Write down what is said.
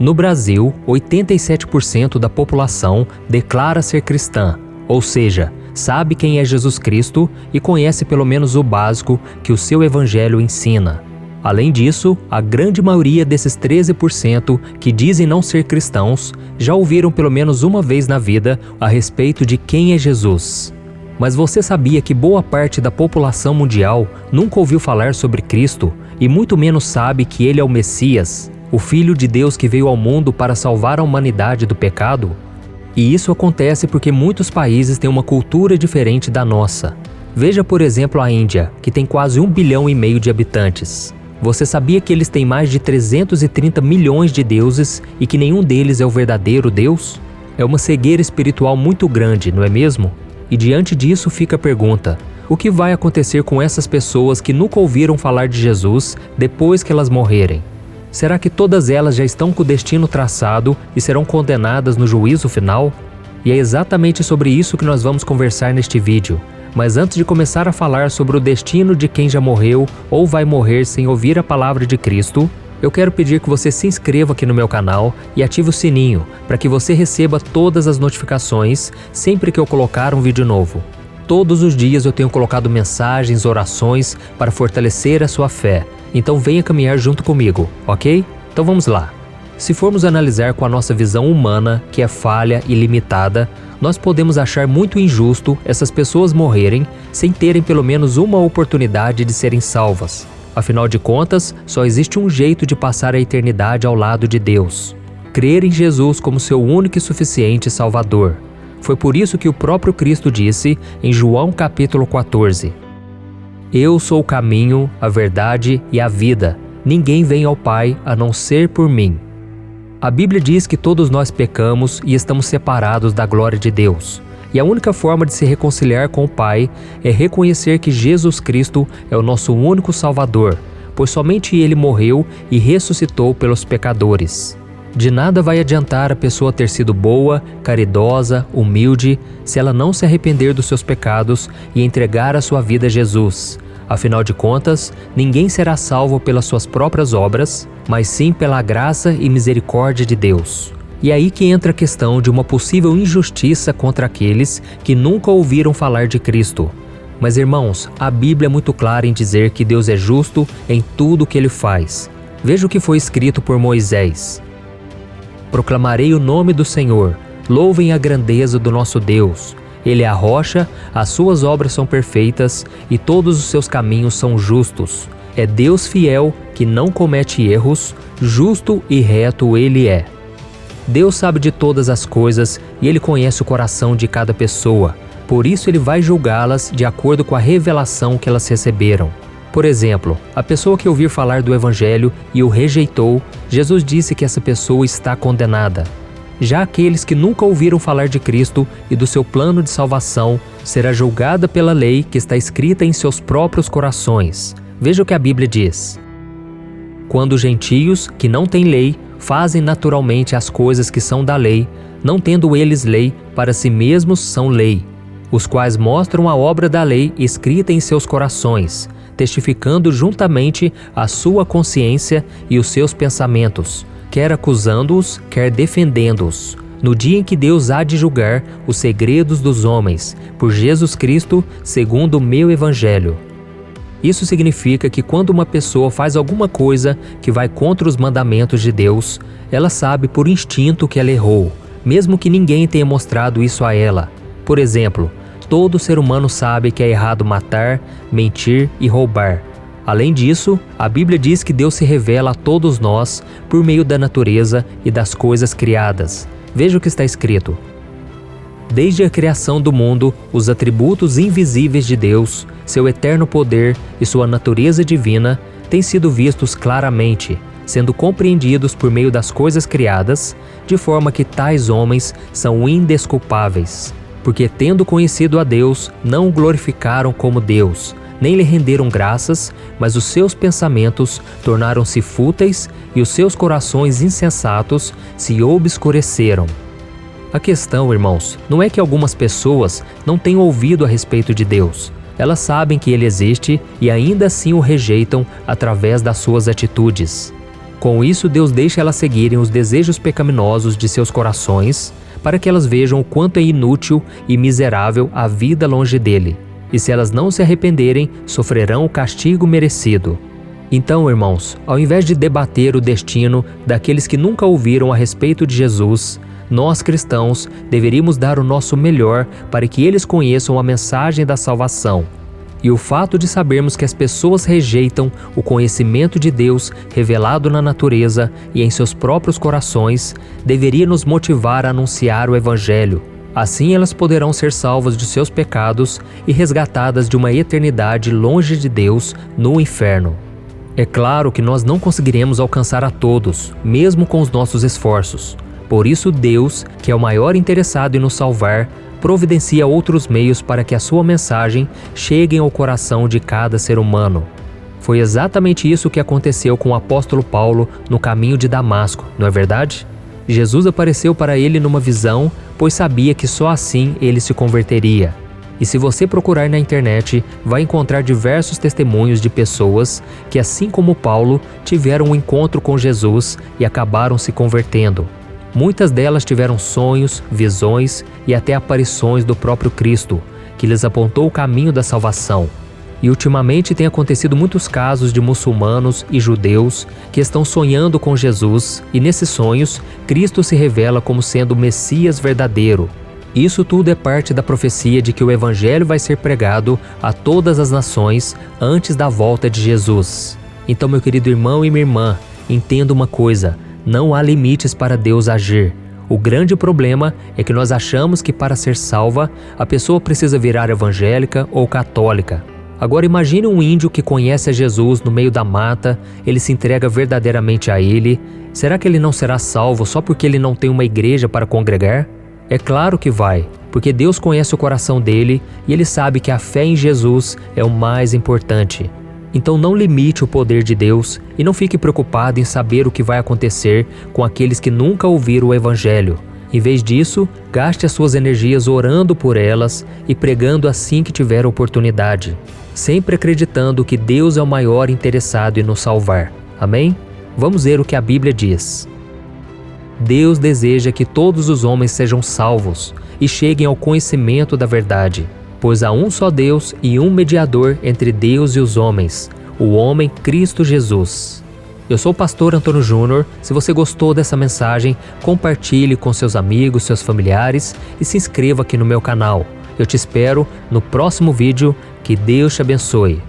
No Brasil, 87% da população declara ser cristã, ou seja, sabe quem é Jesus Cristo e conhece pelo menos o básico que o seu evangelho ensina. Além disso, a grande maioria desses 13% que dizem não ser cristãos já ouviram pelo menos uma vez na vida a respeito de quem é Jesus. Mas você sabia que boa parte da população mundial nunca ouviu falar sobre Cristo e muito menos sabe que Ele é o Messias, o Filho de Deus que veio ao mundo para salvar a humanidade do pecado? E isso acontece porque muitos países têm uma cultura diferente da nossa. Veja, por exemplo, a Índia, que tem quase 1,5 bilhão de habitantes. Você sabia que eles têm mais de 330 milhões de deuses e que nenhum deles é o verdadeiro Deus? É uma cegueira espiritual muito grande, não é mesmo? E diante disso fica a pergunta: o que vai acontecer com essas pessoas que nunca ouviram falar de Jesus depois que elas morrerem? Será que todas elas já estão com o destino traçado e serão condenadas no juízo final? E é exatamente sobre isso que nós vamos conversar neste vídeo. Mas antes de começar a falar sobre o destino de quem já morreu ou vai morrer sem ouvir a palavra de Cristo, eu quero pedir que você se inscreva aqui no meu canal e ative o sininho para que você receba todas as notificações sempre que eu colocar um vídeo novo. Todos os dias eu tenho colocado mensagens, orações para fortalecer a sua fé, então venha caminhar junto comigo, ok? Então vamos lá. Se formos analisar com a nossa visão humana, que é falha e limitada, nós podemos achar muito injusto essas pessoas morrerem sem terem pelo menos uma oportunidade de serem salvas. Afinal de contas, só existe um jeito de passar a eternidade ao lado de Deus: crer em Jesus como seu único e suficiente Salvador. Foi por isso que o próprio Cristo disse em João capítulo 14: Eu sou o caminho, a verdade e a vida. Ninguém vem ao Pai a não ser por mim. A Bíblia diz que todos nós pecamos e estamos separados da glória de Deus. E a única forma de se reconciliar com o Pai é reconhecer que Jesus Cristo é o nosso único Salvador, pois somente Ele morreu e ressuscitou pelos pecadores. De nada vai adiantar a pessoa ter sido boa, caridosa, humilde, se ela não se arrepender dos seus pecados e entregar a sua vida a Jesus. Afinal de contas, ninguém será salvo pelas suas próprias obras, mas sim pela graça e misericórdia de Deus. E é aí que entra a questão de uma possível injustiça contra aqueles que nunca ouviram falar de Cristo. Mas irmãos, a Bíblia é muito clara em dizer que Deus é justo em tudo o que Ele faz. Veja o que foi escrito por Moisés: Proclamarei o nome do Senhor, louvem a grandeza do nosso Deus. Ele é a rocha, as suas obras são perfeitas e todos os seus caminhos são justos. É Deus fiel, que não comete erros, justo e reto Ele é. Deus sabe de todas as coisas e Ele conhece o coração de cada pessoa. Por isso Ele vai julgá-las de acordo com a revelação que elas receberam. Por exemplo, a pessoa que ouvir falar do Evangelho e o rejeitou, Jesus disse que essa pessoa está condenada. Já aqueles que nunca ouviram falar de Cristo e do seu plano de salvação, será julgada pela lei que está escrita em seus próprios corações. Veja o que a Bíblia diz: Quando os gentios, que não têm lei, fazem naturalmente as coisas que são da lei, não tendo eles lei, para si mesmos são lei, os quais mostram a obra da lei escrita em seus corações, testificando juntamente a sua consciência e os seus pensamentos, quer acusando-os, quer defendendo-os, no dia em que Deus há de julgar os segredos dos homens, por Jesus Cristo, segundo o meu Evangelho. Isso significa que quando uma pessoa faz alguma coisa que vai contra os mandamentos de Deus, ela sabe por instinto que ela errou, mesmo que ninguém tenha mostrado isso a ela. Por exemplo, todo ser humano sabe que é errado matar, mentir e roubar. Além disso, a Bíblia diz que Deus se revela a todos nós por meio da natureza e das coisas criadas. Veja o que está escrito: Desde a criação do mundo, os atributos invisíveis de Deus, seu eterno poder e sua natureza divina têm sido vistos claramente, sendo compreendidos por meio das coisas criadas, de forma que tais homens são indesculpáveis, porque tendo conhecido a Deus, não o glorificaram como Deus, nem lhe renderam graças, mas os seus pensamentos tornaram-se fúteis e os seus corações insensatos se obscureceram. A questão, irmãos, não é que algumas pessoas não tenham ouvido a respeito de Deus. Elas sabem que Ele existe e ainda assim o rejeitam através das suas atitudes. Com isso, Deus deixa elas seguirem os desejos pecaminosos de seus corações, para que elas vejam o quanto é inútil e miserável a vida longe dele. E se elas não se arrependerem, sofrerão o castigo merecido. Então, irmãos, ao invés de debater o destino daqueles que nunca ouviram a respeito de Jesus, nós cristãos deveríamos dar o nosso melhor para que eles conheçam a mensagem da salvação. E o fato de sabermos que as pessoas rejeitam o conhecimento de Deus revelado na natureza e em seus próprios corações deveria nos motivar a anunciar o Evangelho. Assim elas poderão ser salvas de seus pecados e resgatadas de uma eternidade longe de Deus no inferno. É claro que nós não conseguiremos alcançar a todos, mesmo com os nossos esforços. Por isso Deus, que é o maior interessado em nos salvar, providencia outros meios para que a sua mensagem chegue ao coração de cada ser humano. Foi exatamente isso que aconteceu com o apóstolo Paulo no caminho de Damasco, não é verdade? Jesus apareceu para ele numa visão, pois sabia que só assim ele se converteria. E se você procurar na internet, vai encontrar diversos testemunhos de pessoas que, assim como Paulo, tiveram um encontro com Jesus e acabaram se convertendo. Muitas delas tiveram sonhos, visões e até aparições do próprio Cristo, que lhes apontou o caminho da salvação. E ultimamente tem acontecido muitos casos de muçulmanos e judeus que estão sonhando com Jesus, e nesses sonhos, Cristo se revela como sendo o Messias verdadeiro. Isso tudo é parte da profecia de que o Evangelho vai ser pregado a todas as nações antes da volta de Jesus. Então, meu querido irmão e minha irmã, entenda uma coisa: não há limites para Deus agir. O grande problema é que nós achamos que para ser salva, a pessoa precisa virar evangélica ou católica. Agora imagine um índio que conhece a Jesus no meio da mata, ele se entrega verdadeiramente a ele. Será que ele não será salvo só porque ele não tem uma igreja para congregar? É claro que vai, porque Deus conhece o coração dele e ele sabe que a fé em Jesus é o mais importante. Então não limite o poder de Deus e não fique preocupado em saber o que vai acontecer com aqueles que nunca ouviram o Evangelho. Em vez disso, gaste as suas energias orando por elas e pregando assim que tiver oportunidade, sempre acreditando que Deus é o maior interessado em nos salvar. Amém? Vamos ver o que a Bíblia diz. Deus deseja que todos os homens sejam salvos e cheguem ao conhecimento da verdade. Pois há um só Deus e um mediador entre Deus e os homens, o homem Cristo Jesus. Eu sou o pastor Antônio Júnior. Se você gostou dessa mensagem, compartilhe com seus amigos, seus familiares e se inscreva aqui no meu canal. Eu te espero no próximo vídeo. Que Deus te abençoe.